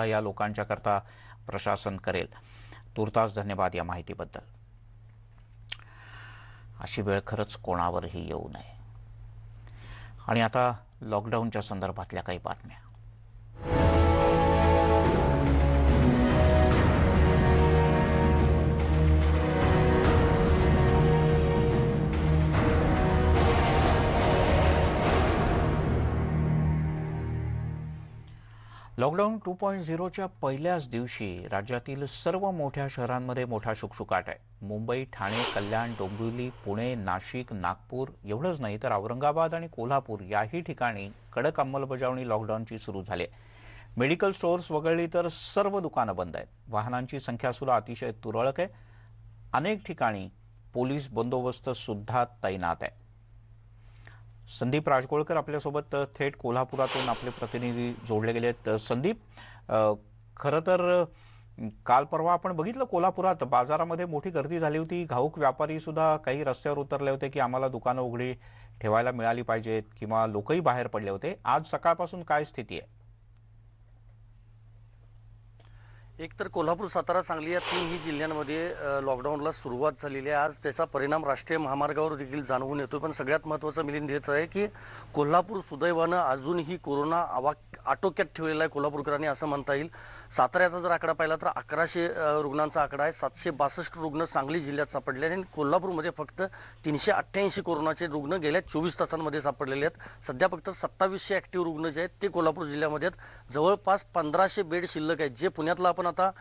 या लोकांच्या करता प्रशासन करेल। तुर्तास धन्यवाद या माहितीबद्दल। अशी वेळ खरंच कोणावरही येऊ नये। आणि आता लॉकडाऊनच्या संदर्भातल्या काही बातम्या। लॉकडाऊन 2.0च्या पहिल्याच दिवशी राज्यातील सर्व मोठ्या शहरांमध्ये मोठा शुकशुकाट आहे। मुंबई, ठाणे, कल्याण, डोंबिवली, पुणे, नाशिक, नागपूर एवढंच नाही तर औरंगाबाद आणि कोल्हापूर याही ठिकाणी कडक अंमलबजावणी लॉकडाऊनची सुरू झाली आहे। मेडिकल स्टोअर्स वगळली तर सर्व दुकानं बंद आहेत। वाहनांची संख्या सुद्धा अतिशय तुरळक आहे। अनेक ठिकाणी पोलीस बंदोबस्त सुद्धा तैनात आहे। संदीप राजगोळकर आपल्यासोबत थेट कोल्हापुरातून आपले प्रतिनिधी जोडले गेले आहेत। संदीप, खरं तर काल परवा आपण बघितलं कोल्हापुरात बाजारामध्ये मोठी गर्दी झाली होती। घाऊक व्यापारी सुद्धा काही रस्त्यावर उतरले होते की आम्हाला दुकानं उघडी ठेवायला मिळाली पाहिजेत किंवा लोकही बाहेर पडले होते। आज सकाळपासून काय स्थिती आहे? एक तर कोल्हापूर, सातारा, सांगली या तीनही जिल्ह्यांमध्ये लॉकडाऊनला सुरुवात झालेली आहे। आज त्याचा परिणाम राष्ट्रीय महामार्गावर देखील जाणवून येतो। पण सगळ्यात महत्त्वाचं मिलिंद हेच आहे की कोल्हापूर सुदैवानं अजूनही कोरोना आटोक्यात ठेवलेला आहे कोल्हापूरकरांनी असं म्हणता येईल। साताऱ्याचा जर आकडा पाहिला तर 1100 रुग्णांचा आकडा आहे। 762 रुग्ण सांगली जिल्ह्यात सापडले आणि कोल्हापूरमध्ये फक्त 388 कोरोनाचे रुग्ण गेल्या 24 तासांमध्ये सापडलेले आहेत। सध्या फक्त 2700 ॲक्टिव्ह रुग्ण जे आहेत ते कोल्हापूर जिल्ह्यामध्ये आहेत। जवळपास 1500 बेड शिल्लक आहेत, जे पुण्यातला आपण आता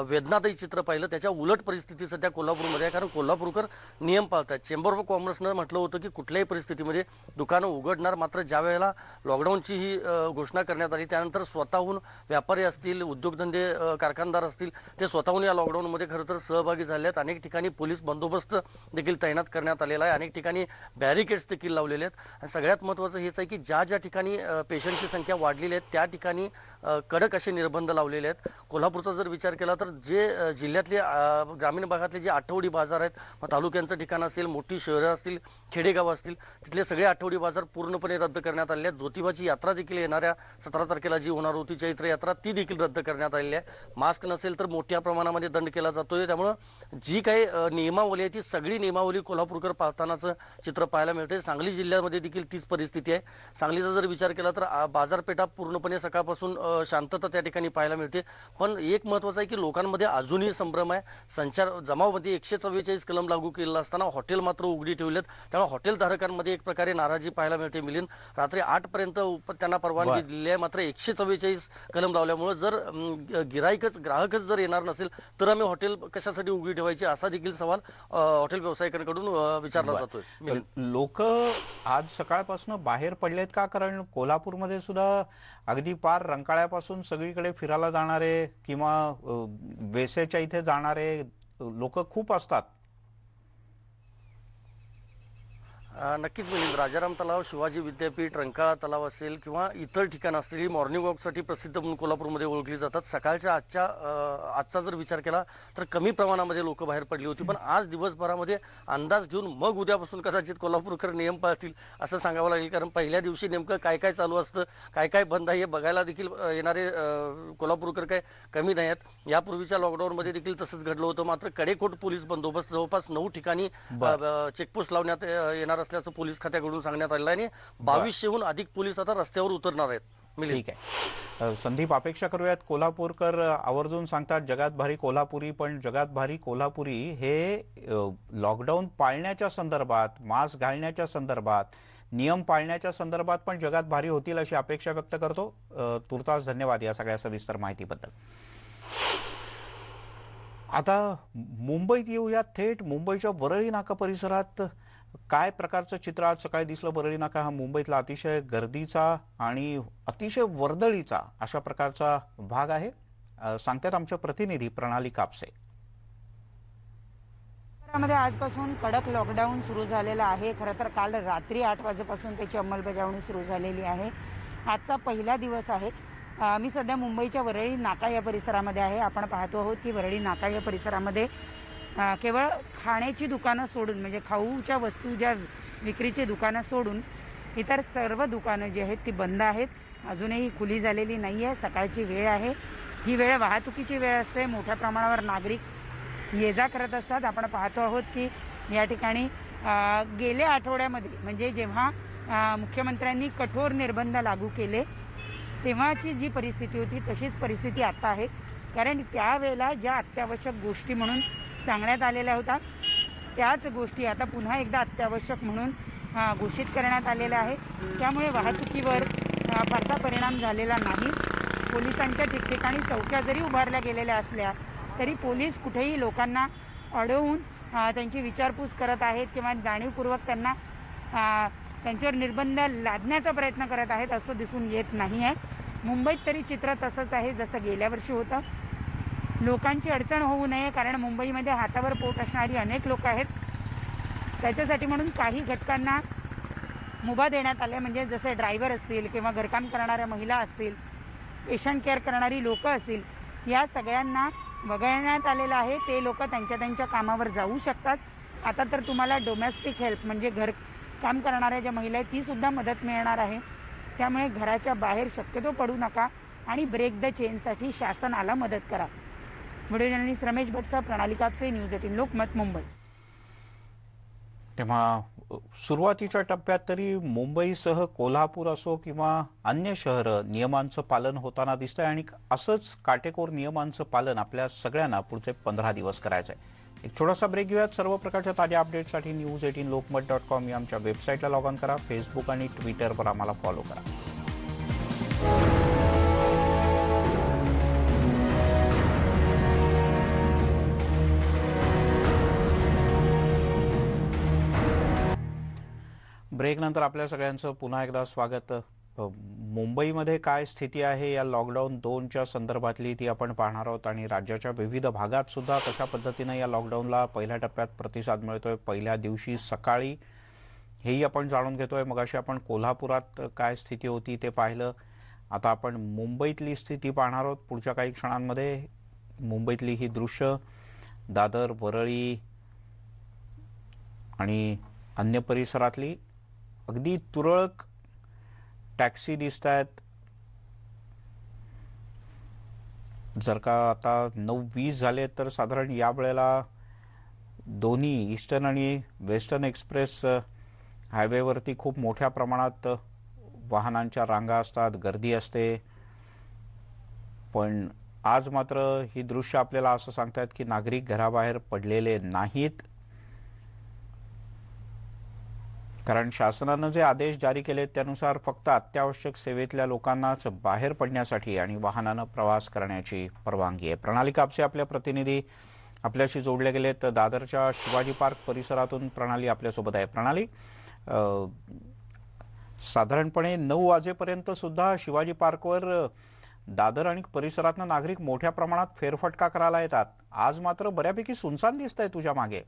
वेदनादायी चित्र पाहिलं त्याच्या उलट परिस्थिती सध्या कोल्हापूरमध्ये आहे। कारण कोल्हापूरकर नियम पाळतात। चेंबर ऑफ कॉमर्सनं म्हटलं होतं की कुठल्याही परिस्थितीमध्ये दुकानं उघडणार, मात्र ज्या वेळेला लॉकडाऊनची ही घोषणा करण्यात आली त्यानंतर स्वतःहून व्यापारी असतील, उद्योगधंदे कारखानदार असतील ते स्वतःहून या लॉकडाऊनमध्ये खरं तर सहभागी झाले आहेत। अनेक ठिकाणी पोलीस बंदोबस्त देखील तैनात करण्यात आलेला आहे। अनेक ठिकाणी बॅरिकेड्स देखील लावलेले आहेत। आणि सगळ्यात महत्त्वाचं हेच आहे की ज्या ठिकाणी पेशंटची संख्या वाढलेली आहे त्या ठिकाणी कडक असे निर्बंध लावलेले आहेत। कोल्हापूरचा जर विचार केला तर जे जिल्ह्यातले ग्रामीण भागातले जे आठवडी बाजार आहेत, मग तालुक्यांचं ठिकाण असेल, मोठी शहरं असतील, खेडेगाव असतील, तिथले सगळे आठवडी बाजार पूर्णपणे रद्द करण्यात आलेले आहेत। ज्योतिबाची यात्रा देखील येणाऱ्या 17 तारखेला जी होणार होती चैत्र यात्रा ती देखील रद्द करण्यात आलेली आहे। मास्क नसेल तर मोठ्या प्रमाणामध्ये दंड केला जातोय। त्यामुळं जी काही नियमावली आहे ती सगळी नियमावली कोल्हापूरकर पाळतानाचं चित्र पाहायला मिळते। सांगली जिल्ह्यामध्ये देखील तीच परिस्थिती आहे। सांगलीचा जर विचार केला तर बाजारपेठा पूर्णपणे सकाळपासून शांतता त्या ठिकाणी पाहायला मिळते। पण एक महत्त्वाचं आहे की लोकांमध्ये अजूनही संभ्रम आहे। संचार जमावमध्ये 144 कलम लागू केलेला असताना हॉटेल मात्र उघडी ठेवलेत। त्यामुळे हॉटेल धारकांमध्ये एक प्रकारे नाराजी पाहायला मिळते। मिलिंद, रात्री 8 पर्यंत त्यांना परवानगी दिली आहे, मात्र 144 कलम लावल्यामुळे जर ग्राहकच जर येणार नसेल तर आम्ही हॉटेल कशासाठी उघडी ठेवायची असा देखील सवाल हॉटेल व्यावसायिकांकडून विचारला जातोय। लोक आज सकाळपासून बाहेर पडलेत का? कारण कोल्हापूरमध्ये सुद्धा अगदी पार रंकाळ्यापासून सगळीकडे फिरायला जाणारे किंवा वेसेच्या इथे जाणारे लोक खूप असतात। नक्कीच मिलिंद, राजाराम तलाव, शिवाजी विद्यापीठ, रंकाळा तलाव असेल किंवा इतर ठिकाणं असतील ही मॉर्निंग वॉकसाठी प्रसिद्ध म्हणून कोल्हापूरमध्ये ओळखली जातात। सकाळच्या आजचा जर विचार केला तर कमी प्रमाणामध्ये लोक बाहेर पडली होती। पण आज दिवसभरामध्ये अंदाज घेऊन मग उद्यापासून कदाचित कोल्हापूरकर नियम पाळतील असं सांगावं लागेल। कारण पहिल्या दिवशी नेमकं काय काय चालू असतं, काय काय बंद आहे हे बघायला देखील येणारे कोल्हापूरकर काय कमी नाही आहेत। यापूर्वीच्या लॉकडाऊनमध्ये देखील तसंच घडलं होतं, मात्र कडेकोट पोलीस बंदोबस्त जवळपास 9 ठिकाणी चेकपोस्ट लावण्यात येणार असल्याचं पोलीस खात्याकडून सांगण्यात आलेलं आहे। आणि 2200हून अधिक पोलीस आता रस्त्यावर उतरणार आहेत। ठीक आहे संदीप, अपेक्षा करूयात कोल्हापूरकर आवर्जून सांगतात जगात भारी कोल्हापुरी, पण जगात भारी कोल्हापुरी हे लॉकडाऊन पाळण्याच्या संदर्भात, मास्क घालण्याच्या संदर्भात, नियम पाळण्याच्या संदर्भात पण जगात भारी होतील अशी अपेक्षा व्यक्त करतो। तुर्तास धन्यवाद या सगळ्या सविस्तर माहितीबद्दल। आता मुंबईत येऊया थेट। मुंबईच्या वरळी नाका परिसरात काय प्रकारचं चित्र आज सकाळी दिसलं? वरळी नाका हा मुंबईतला अतिशय गर्दीचा आणि अतिशय वर्दळीचा अशा प्रकारचा भाग आहे, सांगतात आमचे प्रतिनिधी प्रणाली कापसे। मध्ये आजपासून कडक लॉकडाऊन सुरू झालेला आहे। खरं तर काल रात्री 8 वाजेपासून त्याची अंमलबजावणी सुरू झालेली आहे। आजचा पहिला दिवस आहे। मी सध्या मुंबईच्या वरळी नाका या परिसरामध्ये आहे। आपण पाहतो आहोत की वरळी नाका या परिसरामध्ये केवळ खाण्याची दुकानं सोडून, म्हणजे खाऊच्या वस्तू ज्या विक्रीची दुकानं सोडून इतर सर्व दुकानं जी आहेत ती बंद आहेत। अजूनही खुली झालेली नाही आहे। सकाळची वेळ आहे ही वेळ वाहतुकीची वेळ असते, मोठ्या प्रमाणावर नागरिक ये जा करत असतात. आपण पाहतो आहोत की या ठिकाणी गेल्या आठवड्यामध्ये म्हणजे जेव्हा मुख्यमंत्र्यांनी कठोर निर्बंध लागू केले तेव्हाची जी परिस्थिती होती तशीच परिस्थिती आता आहे. कारण त्यावेळेला ज्या अत्यावश्यक गोष्टी म्हणून सांगण्यात आलेल्या होत्या त्याच गोष्टी आता पुन्हा एकदा अत्यावश्यक म्हणून घोषित करण्यात आलेल्या आहेत. त्यामुळे वाहतुकीवर फारसा परिणाम झालेला नाही. पोलिसांच्या ठिकठिकाणी चौक्या जरी उभारल्या गेलेल्या असल्या तरी पोलीस कुठेही लोकांना अडवून त्यांची विचारपूस करत आहेत किंवा जाणीवपूर्वक त्यांना त्यांच्यावर निर्बंध लादण्याचा प्रयत्न करत आहेत असं दिसून येत नाही आहे. मुंबईत तरी चित्र तसंच आहे जसं गेल्या वर्षी होतं. लोकांची अडचण होऊ नये कारण मुंबईमध्ये हातावर पोट असणारी अनेक लोक आहेत. त्याच्यासाठी म्हणून काही घटकांना मुभा देण्यात आले, म्हणजे जसे ड्रायव्हर असतील किंवा घरकाम करणाऱ्या महिला असतील, पेशंट केअर करणारी लोकं असतील, या सगळ्यांना वगळण्यात आलेलं आहे. ते लोक त्यांच्या कामावर जाऊ शकतात. आता तर तुम्हाला डोमेस्टिक हेल्प म्हणजे घर काम करणाऱ्या ज्या महिला आहेत तीसुद्धा मदत मिळणार आहे. त्यामुळे घराच्या बाहेर शक्यतो पडू नका आणि ब्रेक द चेनसाठी शासनाला मदत करा. व्हिडिओ जर्नलिस्ट रमेश भटसह प्रणाली कापसे, न्यूज 18 लोकमत, मुंबई. तेव्हा सुरुवातीच्या टप्प्यात तरी मुंबईसह कोल्हापूर असो किंवा अन्य शहरं नियमांचं पालन होताना दिसतंय आणि असंच काटेकोर नियमांचं पालन आपल्या सगळ्यांना पुढचे 15 दिवस करायचं आहे. एक छोटासा ब्रेक घेऊयात. सर्व प्रकारच्या ताज्या अपडेट्ससाठी news18lokmat.com या आमच्या वेबसाईटला लॉग ऑन करा. फेसबुक आणि ट्विटरवर आम्हाला फॉलो करा. ब्रेकनंतर आपल्या सगळ्यांचं पुन्हा एकदा स्वागत. मुंबईमध्ये काय स्थिती आहे या लॉकडाऊन 2च्या संदर्भातली ती आपण पाहणार आहोत आणि राज्याच्या विविध भागात सुद्धा कशा पद्धतीनं या लॉकडाऊनला पहिल्या टप्प्यात प्रतिसाद मिळतोय. पहिल्या दिवशी सकाळी हेही आपण जाणून घेतोय. मगाशी आपण कोल्हापुरात काय स्थिती होती ते पाहिलं. आता आपण मुंबईतली स्थिती पाहणार आहोत पुढच्या काही क्षणांमध्ये. मुंबईतली ही दृश्य दादर, वरळी आणि अन्य परिसरातली अगदी तुरळक टॅक्सी दिसत आहेत. जर का आता 9:20 झाले तर साधारण या वेळेला दोन्ही ईस्टर्न आणि वेस्टर्न एक्सप्रेस हायवेवरती खूप मोठ्या प्रमाणात वाहनांच्या रांगा असतात, गर्दी असते. पण आज मात्र ही दृश्य आपल्याला असं सांगतात की नागरिक घराबाहेर पडलेले नाहीत. कारण शासनानं जे आदेश जारी केले त्यानुसार फक्त अत्यावश्यक सेवेतल्या लोकांनाच बाहेर पडण्यासाठी आणि वाहनानं प्रवास करण्याची परवानगी आहे. प्रणाली कापसे आपल्या प्रतिनिधी आपल्याशी जोडले गेलेत. दादरच्या शिवाजी पार्क परिसरातून प्रणाली आपल्यासोबत आहे. प्रणाली, साधारणपणे 9 वाजेपर्यंत सुद्धा शिवाजी पार्कवर दादर आणि परिसरातनं नागरिक मोठ्या प्रमाणात फेरफटका करायला येतात. आज मात्र बऱ्यापैकी सुनसान दिसतंय तुझ्या मागे.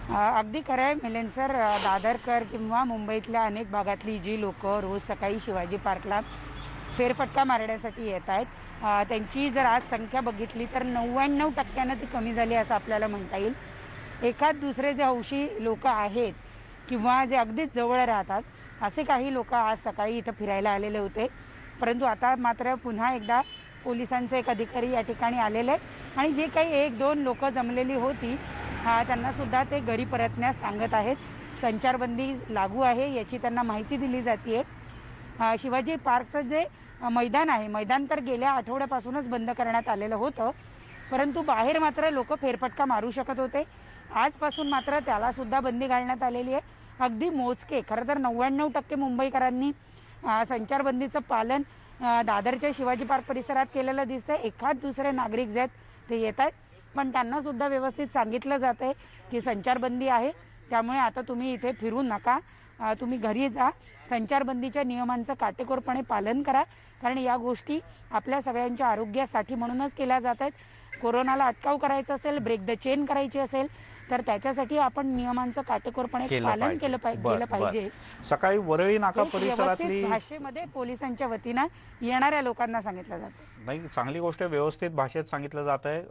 अगदी खरं आहे मिलिंद सर. दादरकर किंवा मुंबईतल्या अनेक भागातली जी लोक रोज सकाळी शिवाजी पार्कला फेरफटका मारण्यासाठी येत आहेत त्यांची जर आज संख्या बघितली तर 99% ती कमी झाली असं आपल्याला म्हणता येईल. एखाद दुसरे जे हौशी लोक आहेत किंवा जे अगदीच जवळ राहतात असे काही लोक आज सकाळी इथं फिरायला आलेले होते. परंतु आता मात्र पुन्हा एकदा पोलिसांचे एक अधिकारी या ठिकाणी आलेले आहेत आणि जे काही 1-2 लोक जमलेली होती त्यांना सुद्धा ते घरी परतण्यास सांगत आहेत. संचारबंदी लागू आहे याची त्यांना माहिती दिली जाते. शिवाजी पार्कचं जे मैदान आहे, मैदान तर गेल्या आठवड्यापासूनच बंद करण्यात आलेलं होतं, परंतु बाहेर मात्र लोक फेरफटका मारू शकत होते. आजपासून मात्र त्याला सुद्धा बंदी घालण्यात आलेली आहे. अगदी मोजके, खरं तर 99% मुंबईकरांनी संचारबंदीचं पालन दादरच्या शिवाजी पार्क परिसरात केलेलं दिसतंय. एखाद दुसरे नागरिक जे आहेत ते येत आहेत, पण त्यांना सुद्धा व्यवस्थित सांगितलं जात आहे की संचारबंदी आहे, त्यामुळे आता तुम्ही इथे फिरू नका, तुम्ही घरी जा, संचारबंदीच्या नियमांचं काटेकोरपणे पालन करा. कारण या गोष्टी आपल्या सगळ्यांच्या आरोग्यासाठी म्हणूनच केल्या जात आहेत. कोरोनाला अटकाव करायचा असेल, ब्रेक द चेन करायची असेल तर त्याच्यासाठी आपण नियमांचं काटेकोरपणे पालन केलं पाहिजे. सकाळी वरळी नाका परिसरातली भाषेमध्ये पोलिसांच्या वतीनं येणाऱ्या लोकांना सांगितलं जातं. नाही, चांगली गोष्ट, व्यवस्थित भाषेत सांगितलं जात आहे.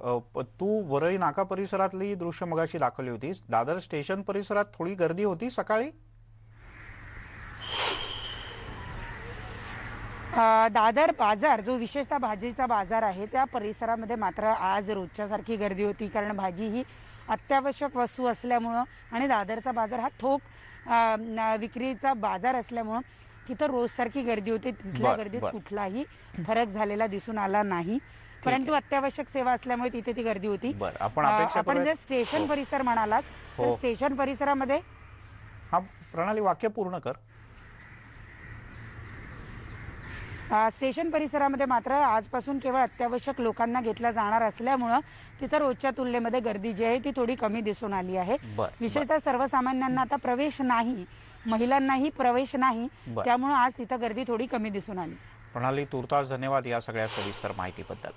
तू वरळी नाका परिसरातली दृश्य मगाशी दाखवली होतीस. दादर स्टेशन परिसरात थोडी गर्दी होती सकाळी. दादर बाजार जो विशेषतः भाजीचा बाजार आहे त्या परिसरामध्ये मात्र आज रोजच्यासारखी गर्दी होती, कारण भाजी ही अत्यावश्यक वस्तू असल्यामुळं आणि दादरचा बाजार हा थोक विक्रीचा बाजार असल्यामुळं तिथं रोजसारखी गर्दी होती. तिथल्या बर, गर्दीत बर. कुठलाही फरक झालेला दिसून आला नाही, परंतु अत्यावश्यक सेवा असल्यामुळे तिथे ती गर्दी होती. बर, आपण अपेक्षा आपण करूयात- जे स्टेशन हो. परिसर म्हणालात तर हो. स्टेशन परिसरामध्ये हा प्रणाली वाक्य पूर्ण कर. स्टेशन परिसरामध्ये मात्र आजपासून केवळ अत्यावश्यक लोकांना घेतला जाणार असल्यामुळं तिथं रोजच्या तुलनेमध्ये गर्दी जी आहे ती थोडी कमी दिसून आली आहे. बर, विशेषतः सर्वसामान्यांना आता प्रवेश नाही, महिलांनाही प्रवेश नाही, बर. त्यामुळं आज तिथं गर्दी थोडी कमी दिसून आली. प्रणाली, तुर्तास धन्यवाद या सगळ्या सविस्तर माहितीबद्दल.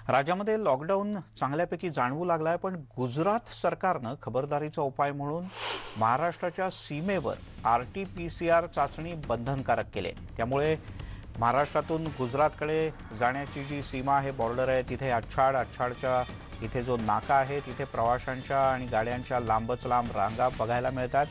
राज्यामध्ये लॉकडाऊन चांगल्यापैकी जाणवू लागलाय, पण गुजरात सरकारनं खबरदारीचा उपाय म्हणून महाराष्ट्राच्या सीमेवर RT-PCR चाचणी बंधनकारक केली. त्यामुळे महाराष्ट्रातून गुजरातकडे जाण्याची जी सीमा आहे, बॉर्डर आहे, तिथे आच्छाडच्या इथे जो नाका आहे तिथे प्रवाशांच्या आणि गाड्यांच्या लांबच लांब रांगा बघायला मिळतात.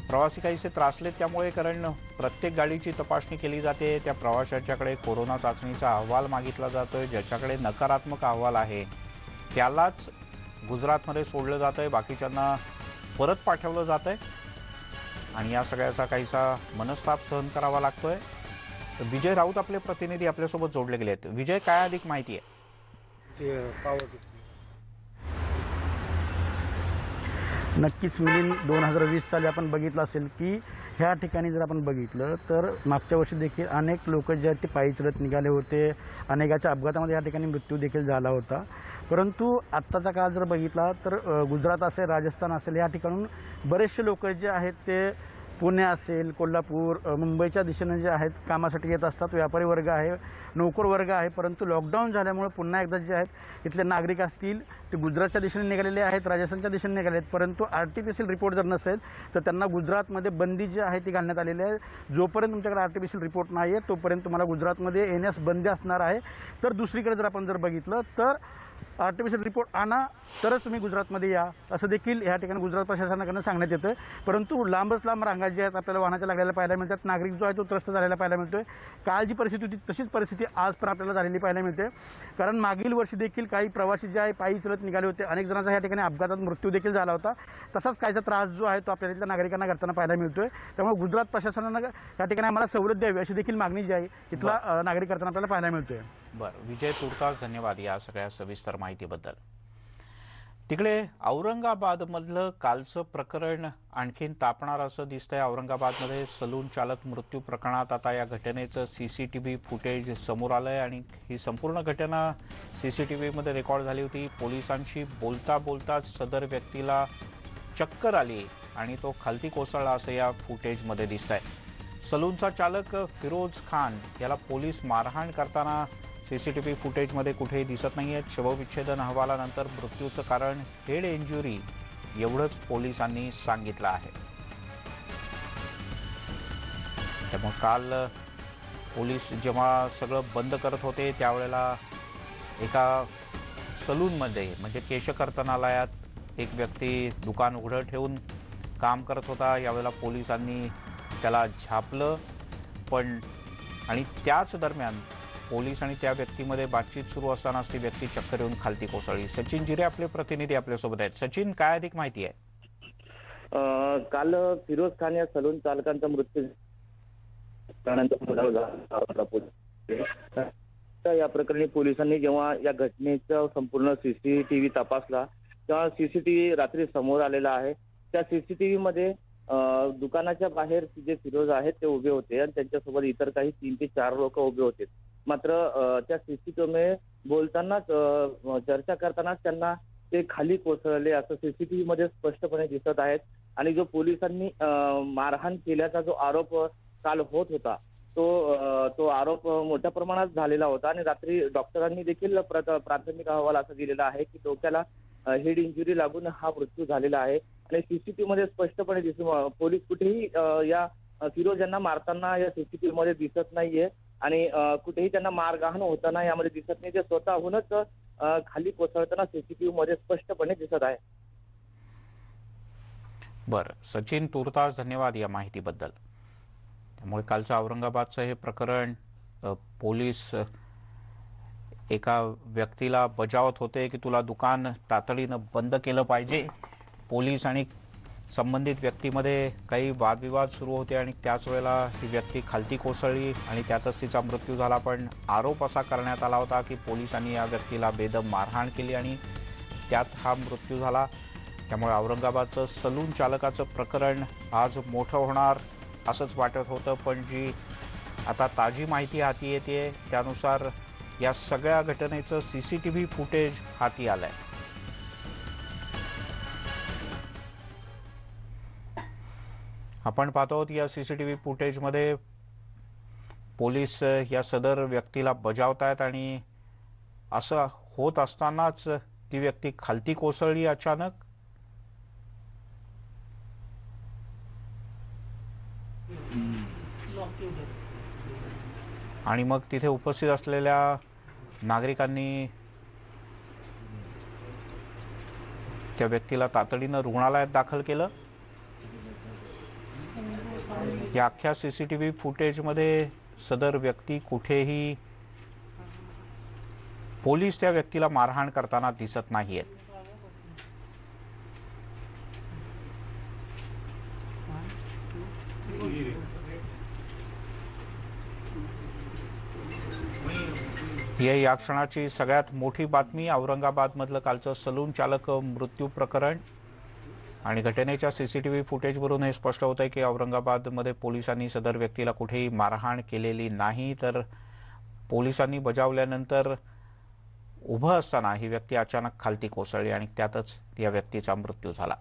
प्रवासी काहीसे त्रासलेत त्यामुळे, कारण प्रत्येक गाडीची तपासणी केली जाते. त्या प्रवाशांच्याकडे कोरोना चाचणीचा अहवाल मागितला जातोय. ज्याच्याकडे नकारात्मक अहवाल आहे त्यालाच गुजरातमध्ये सोडलं जातंय, बाकीच्यांना परत पाठवलं जातंय आणि या सगळ्याचा काहीसा मनस्ताप सहन करावा लागतोय. विजय राऊत आपले प्रतिनिधी आपल्यासोबत जोडले गेले आहेत. विजय, काय अधिक माहिती आहे? नक्कीच मिलिंद, 2020 साली आपण बघितलं असेल की ह्या ठिकाणी जर आपण बघितलं तर मागच्या वर्षी देखील अनेक लोक जे आहेत ते पायी चलत निघाले होते. अनेकाच्या अपघातामध्ये या ठिकाणी मृत्यू देखील झाला होता. परंतु आत्ताचा काळ जर बघितला तर गुजरात असेल, राजस्थान असेल, या ठिकाणून बरेचसे लोक जे आहेत ते पुणे असेल, कोल्हापूर, मुंबईच्या दिशेने जे आहेत कामासाठी येत असतात. व्यापारी वर्ग आहे, नोकर वर्ग आहे. परंतु लॉकडाऊन झाल्यामुळे पुन्हा एकदा जे आहेत इथले नागरिक असतील ते गुजरातच्या दिशेने निघालेले आहेत, राजस्थानच्या दिशेने निघाले आहेत. परंतु RT-PCR रिपोर्ट जर नसेल तर त्यांना गुजरातमध्ये बंदी जी आहे ती घालण्यात आलेली आहे. जोपर्यंत तुमच्याकडे RT-PCR रिपोर्ट नाही आहे तोपर्यंत तुम्हाला गुजरातमध्ये येण्यास बंदी असणार आहे. तर दुसरीकडे जर आपण जर बघितलं तर RT-PCR रिपोर्ट आणा तरच तुम्ही गुजरातमध्ये या, असं देखील या ठिकाणी गुजरात प्रशासनाकडून सांगण्यात येतं. परंतु लांबच लांब रांगा ज्या आहेत आपल्याला वाहनाच्या लागलेल्या पाहायला मिळतात. नागरिक जो आहे तो त्रस्त झालेला पाहायला मिळतोय. काल जी परिस्थिती होती तशीच परिस्थिती आज पण आपल्याला झालेली पाहायला मिळते. कारण मागील वर्षी देखील काही प्रवासी जे आहे पायी चलत निघाले होते. अनेक जणांचा या ठिकाणी अपघातात मृत्यू देखील झाला होता. तसाच काहीचा त्रास जो आहे तो आपल्याला इथल्या नागरिकांना करताना पाहायला मिळतोय. त्यामुळे गुजरात प्रशासनानं या ठिकाणी आम्हाला सवलत द्यावी अशी देखील मागणी जी आहे इथला नागरिक करताना आपल्याला पाहायला मिळतोय. बरं विजय, तुर्तास धन्यवाद या सगळ्या सविस्तर माहितीबद्दल. तिकडे औरंगाबादमधलं कालचं प्रकरण आणखीन तापणार असं दिसतंय. औरंगाबादमध्ये सलून चालक मृत्यू प्रकरणात आता या घटनेचं CCTV फुटेज समोर आलंय आणि ही संपूर्ण घटना CCTVमध्ये रेकॉर्ड झाली होती. पोलिसांशी बोलता बोलताच सदर व्यक्तीला चक्कर आली आणि तो खालती कोसळला असं या फुटेजमध्ये दिसतंय. सलूनचा चालक फिरोज खान याला पोलीस मारहाण करताना CCTV फुटेजमध्ये कुठेही दिसत नाहीये. शवविच्छेदन अहवालानंतर मृत्यूचं कारण हेड इंजुरी एवढंच पोलिसांनी सांगितलं आहे. त्यामुळे काल पोलीस जेव्हा सगळं बंद करत होते त्यावेळेला एका सलूनमध्ये म्हणजे केशकर्तनालयात एक व्यक्ती दुकान उघडं ठेवून काम करत होता. यावेळेला पोलिसांनी त्याला झापलं पण आणि त्याच दरम्यान पोलीस आणि त्या व्यक्तीमध्ये बातचीत सुरू असतानाच ती व्यक्ती चक्कर येऊन खालती कोसळली. सचिन जिरे आपले प्रतिनिधी आपल्यासोबत आहेत. सचिन, काय अधिक माहिती आहे? काल फिरोज खान या सलून चालकांचा मृत्यू या प्रकरणी पोलिसांनी जेव्हा या घटनेचा संपूर्ण CCTV तपासला तेव्हा CCTV रात्री समोर आलेला आहे. त्या CCTV मध्ये दुकानाच्या बाहेर जे फिरोज आहेत ते उभे होते आणि त्यांच्यासोबत इतर काही 3 ते 4 लोक उभे होते. मात्र त्या CCTV बोलतानाच चर्चा करतानाच त्यांना ते खाली कोसळले असं CCTV मध्ये स्पष्टपणे दिसत आहेत. आणि जो पोलिसांनी मारहाण केल्याचा जो आरोप काल होत होता तो आरोप मोठ्या प्रमाणात झालेला होता आणि रात्री डॉक्टरांनी देखील प्राथमिक अहवाल असा दिलेला आहे की डोक्याला हेड इंजुरी लागून हा मृत्यू झालेला आहे. आणि CCTV मध्ये स्पष्टपणे दिसून पोलीस कुठेही या फिरोज यांना मारताना या CCTV मध्ये दिसत नाहीये आणि कुठेही त्यांना मारहाण होताना यामध्ये दिसत नाही. ते स्वतःहूनच खाली कोसळताना CCTV मध्ये स्पष्टपणे दिसत आहे. बरं सचिन, तुर्तास धन्यवाद या माहितीबद्दल. त्यामुळे कालचं औरंगाबादचं हे प्रकरण पोलीस एका व्यक्तीला बजावत होते की तुला दुकान तातडीनं बंद केलं पाहिजे. पोलीस आणि संबंधित व्यक्तीमध्ये काही वादविवाद सुरू होते आणि त्याच वेळेला ही व्यक्ती खालती कोसळली आणि त्यातच तिचा मृत्यू झाला. पण आरोप असा करण्यात आला होता की पोलिसांनी या व्यक्तीला बेदम मारहाण केली आणि त्यात हा मृत्यू झाला. त्यामुळे औरंगाबादचं सलून चालकाचं प्रकरण आज मोठं होणार असंच वाटत होतं. पण जी आता ताजी माहिती हाती येते त्यानुसार या सगळ्या घटनेचं CCTV फुटेज हाती आलंय. आपण पाहतो आहोत या CCTV फुटेजमध्ये पोलीस या सदर व्यक्तीला बजावतायत आणि असं होत असतानाच ती व्यक्ती खालती कोसळली अचानक. आणि मग तिथे उपस्थित असलेल्या नागरिकांनी त्या व्यक्तीला तातडीनं रुग्णालयात दाखल केलं. या अख्ख्या CCTV फुटेजमध्ये सदर व्यक्ती कुठेही पोलीस त्या व्यक्तीला मारहाण करताना दिसत नाहीयेत. ही या क्षणाची सगळ्यात मोठी बातमी औरंगाबादमधलं कालचं सलून चालक मृत्यू प्रकरण. आणि घटनेच्या CCTV फुटेजवरून हे स्पष्ट होत आहे की औरंगाबादमध्ये पोलिसांनी सदर व्यक्तीला कुठेही मारहाण केलेली नाही. तर पोलिसांनी बजावल्यानंतर उभं असताना ही व्यक्ती अचानक खालती कोसळली आणि त्यातच या व्यक्तीचा मृत्यू झाला.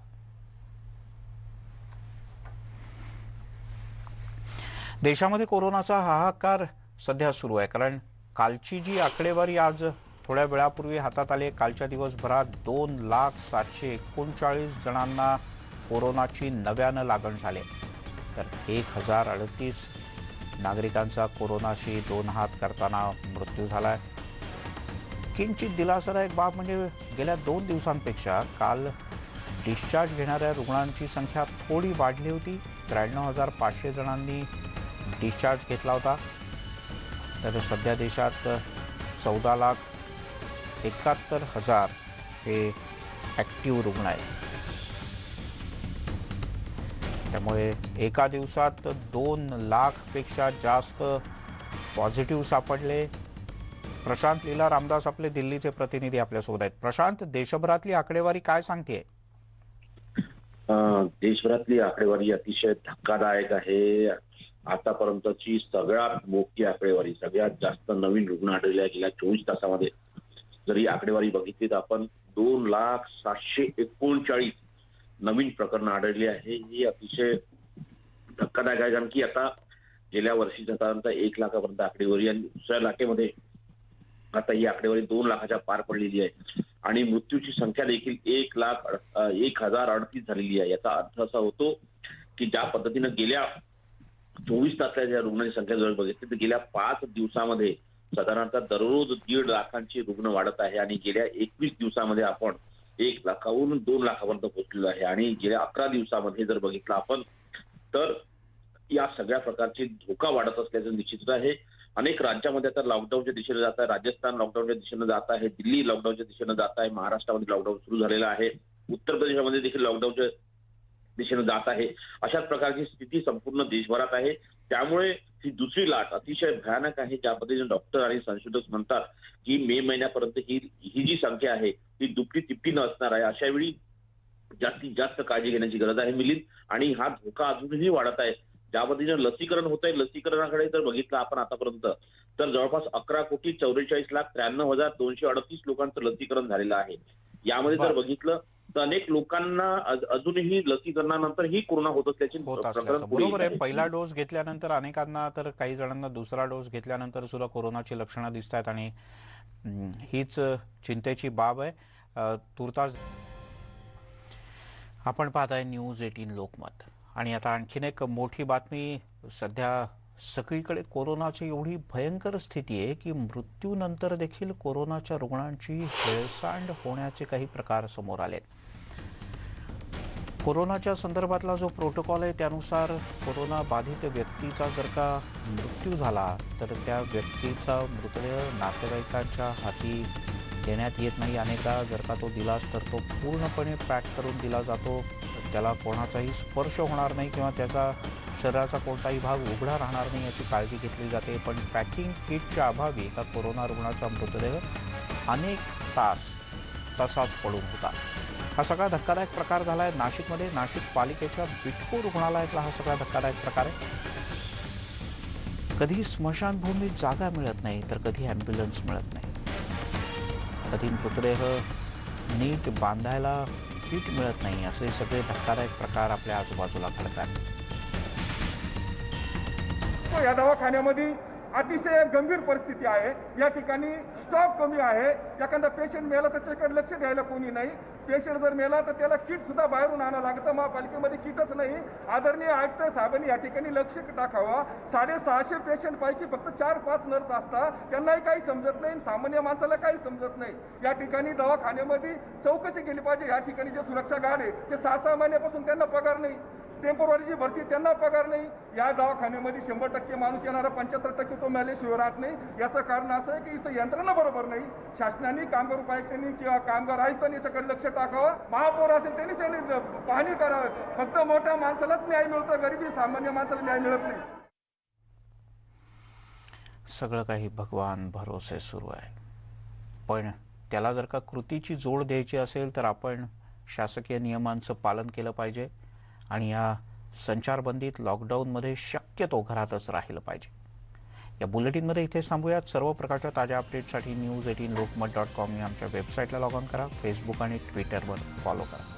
देशामध्ये कोरोनाचा हाहाकार सध्या सुरू आहे. कारण कालची जी आकडेवारी आज थोड्या वेळापूर्वी हातात आली, कालच्या दिवसभरात 2,739 जणांना कोरोनाची नव्यानं लागण झाली. तर 1,038 नागरिकांचा कोरोनाशी दोन हात करताना मृत्यू झालाय. किंचित दिलासादायक बाब म्हणजे गेल्या 2 दिवसांपेक्षा काल डिस्चार्ज घेणाऱ्या रुग्णांची संख्या थोडी वाढली होती. 93,500 जणांनी डिस्चार्ज घेतला होता. तर सध्या देशात 14,71,000 हे ॲक्टिव्ह रुग्ण आहेत. त्यामुळे एका दिवसात 2 लाखपेक्षा जास्त पॉझिटिव्ह सापडले. प्रशांत लीला रामदास आपले दिल्लीचे प्रतिनिधी आपल्यासोबत आहेत. प्रशांत, देशभरातली आकडेवारी काय सांगते? देशभरातली आकडेवारी अतिशय धक्कादायक आहे. आतापर्यंतची सगळ्यात मोठी आकडेवारी, सगळ्यात जास्त नवीन रुग्ण आढळले गेल्या 24 तासामध्ये. जरी आकडेवारी बघितली तर आपण 2,739 नवीन प्रकरणं आढळली आहे. ही अतिशय धक्कादायक आहे. कारण की आता गेल्या वर्षी साधारणतः 1 लाखापर्यंत आकडेवारी आणि दुसऱ्या लाटेमध्ये आता ही आकडेवारी 2 लाखाच्या पार पडलेली आहे. आणि मृत्यूची संख्या देखील 1,038 झालेली आहे. याचा अर्थ असा होतो की ज्या पद्धतीनं गेल्या 24 तासाच्या ज्या रुग्णांची संख्या जर बघितली तर गेल्या 5 दिवसामध्ये साधारणतः दररोज 1.5 लाखांची रुग्ण वाढत आहे. आणि गेल्या 21 दिवसामध्ये आपण 1 लाखावरून 2 लाखापर्यंत पोहोचलेलो आहे. आणि गेल्या 11 दिवसामध्ये जर बघितलं आपण तर या सगळ्या प्रकारचे धोका वाढत असल्याचं निश्चित आहे. अनेक राज्यामध्ये आता लॉकडाऊनच्या दिशेने जात आहे. राजस्थान लॉकडाऊनच्या दिशेने जात आहे, दिल्ली लॉकडाऊनच्या दिशेने जात आहे, महाराष्ट्रामध्ये लॉकडाऊन सुरू झालेलं आहे, उत्तर प्रदेशामध्ये देखील लॉकडाऊनच्या दिशेने जात आहे. अशाच प्रकारची स्थिती संपूर्ण देशभरात आहे. त्यामुळे ही दुसरी लाट अतिशय भयानक आहे. ज्या पद्धतीने डॉक्टर आणि संशोधक म्हणतात की मे महिन्यापर्यंत ही जी संख्या आहे ती दुप्पटी तिप्पटीनं असणार आहे. अशा वेळी जास्तीत जास्त काळजी घेण्याची गरज आहे मिलिंद. आणि हा धोका अजूनही वाढत आहे. ज्या पद्धतीने लसीकरण होत आहे, लसीकरणाकडे जर बघितलं आपण आतापर्यंत तर जवळपास 11,44,93,238 लोकांचं लसीकरण झालेलं आहे. यामध्ये जर बघितलं तर अनेक लोकांना अजूनही लसीकरणानंतर ही कोरोना होत असल्याची बरोबर आहे. पहिला डोस घेतल्यानंतर अनेकांना, तर काही जणांना दुसरा डोस घेतल्यानंतर सुद्धा कोरोनाची लक्षणं दिसत आहेत आणि हीच चिंतेची बाब आहे. तुर्तास आपण पाहताय न्यूज 18 लोकमत. आणि आता आणखीन एक मोठी बातमी. सध्या सगळीकडे कोरोनाची एवढी भयंकर स्थिती आहे की मृत्यूनंतर देखील कोरोनाच्या रुग्णांची हेळसांड होण्याचे काही प्रकार समोर आले. कोरोनाच्या संदर्भातला जो प्रोटोकॉल आहे त्यानुसार कोरोना बाधित व्यक्तीचा जर का मृत्यू झाला तर त्या व्यक्तीचा मृतदेह नातेवाईकांच्या हाती देण्यात येत नाही. अनेकदा जर का तो दिलास तर तो पूर्णपणे पॅक करून दिला जातो. त्याला कोणाचाही स्पर्श होणार नाही किंवा त्याचा शरीराचा कोणताही भाग उघडा राहणार नाही याची काळजी घेतली जाते. पण पॅकिंग किटच्या अभावी एका कोरोना रुग्णाचा मृतदेह अनेक तास तसाच पडून होता. हा सगळा धक्कादायक प्रकार झाला आहे नाशिकमध्ये. नाशिक पालिकेच्या बिटको रुग्णालयातला हा सगळा धक्कादायक प्रकार आहे. कधी स्मशानभूमीत जागा मिळत नाही तर कधी ॲम्ब्युलन्स मिळत नाही. कधी मृतदेह नीट बांधायला पीठ मिळत नाही. असे सगळे धक्कादायक प्रकार आपल्या आजूबाजूला घडतात. या दवाखान्यामध्ये अतिशय गंभीर परिस्थिती आहे. या ठिकाणी स्टॉक कमी आहे. एखादा पेशंट मेला तर त्याच्याकडे लक्ष द्यायला कोणी नाही. पेशंट जर मेला तर त्याला किट सुद्धा बाहेरून आणावं लागतं. महापालिकेमध्ये किटच नाही. आदरणीय आयुक्त साहेबांनी या ठिकाणी लक्ष टाकावा. 650 पेशंट पैकी फक्त 4-5 नर्स असतात. त्यांनाही काही समजत नाही. सामान्य माणसाला काही समजत नाही. या ठिकाणी दवाखान्यामध्ये चौकशी केली पाहिजे. या ठिकाणी जे सुरक्षा गार्ड आहे ते 6-6 महिन्यापासून त्यांना पगार नाही. टेम्पोररीची भरती त्यांना पगार नाही. या दवाखान्यामध्ये 100% माणूस येणारा 75% तो मेल्याशिवाय राहत नाही. याचं कारण असं आहे की इथं यंत्रणा बरोबर नाही. शासनाने कामगार उपायुक्तांनी किंवा कामगार आयुक्तांनी याच्याकडे लक्ष टाकावं. महापौर असेल त्यांनी पाहणी करावी. फक्त मोठ्या माणसालाच न्याय मिळतो. गरिबी सामान्य माणसाला न्याय मिळत नाही. सगळं काही भगवान भरोसे सुरू आहे. पण त्याला जर का कृतीची जोड द्यायची असेल तर आपण शासकीय नियमांचं पालन केलं पाहिजे आणि या संचारबंदीत लॉकडाऊनमध्ये शक्यतो घरातच राहिलं पाहिजे. या बुलेटिनमध्ये इथेच थांबूयात. सर्व प्रकारच्या ताज्या अपडेटसाठी news18lokmat.com या आमच्या वेबसाईटला लॉग ऑन करा. फेसबुक आणि ट्विटरवर फॉलो करा.